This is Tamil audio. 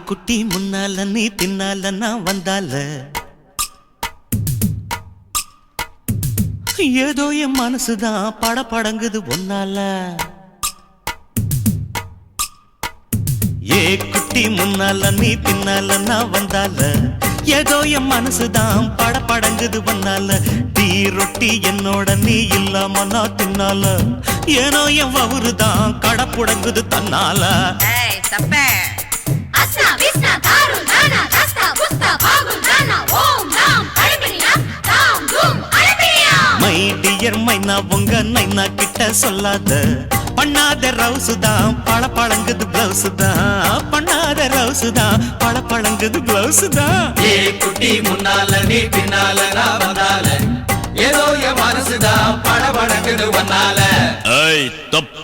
குட்டி முன்னால நீ பின்னால நான் வந்தால ஏதோ என் மனசுதான் படபடங்குது ஒன்னால ஏ குட்டி முன்னால நீ பின்னால நான் வந்தால ஏதோ என் மனசுதான் படபடங்குது ஒன்னால டீ ரொட்டி என்னோட நீ இல்லாம நான் தின்னால ஏனோ என் வவுறுதான் கடப்புடங்குது தன்னால மை டியர் மைனா உங்க நைனா கிட்ட சொல்லாத பண்ணாத ரவுசுதான் பழங்குது பிளவுஸ் தான் பண்ணாத ரவுசுதான் பழங்குது பிளவுஸ் தான் ஏ குட்டி முன்னால நீ பின்னால நான் வந்தால ஏதோ என் மனசுதான் படபடங்குது வந்தால ஏய் தப்பு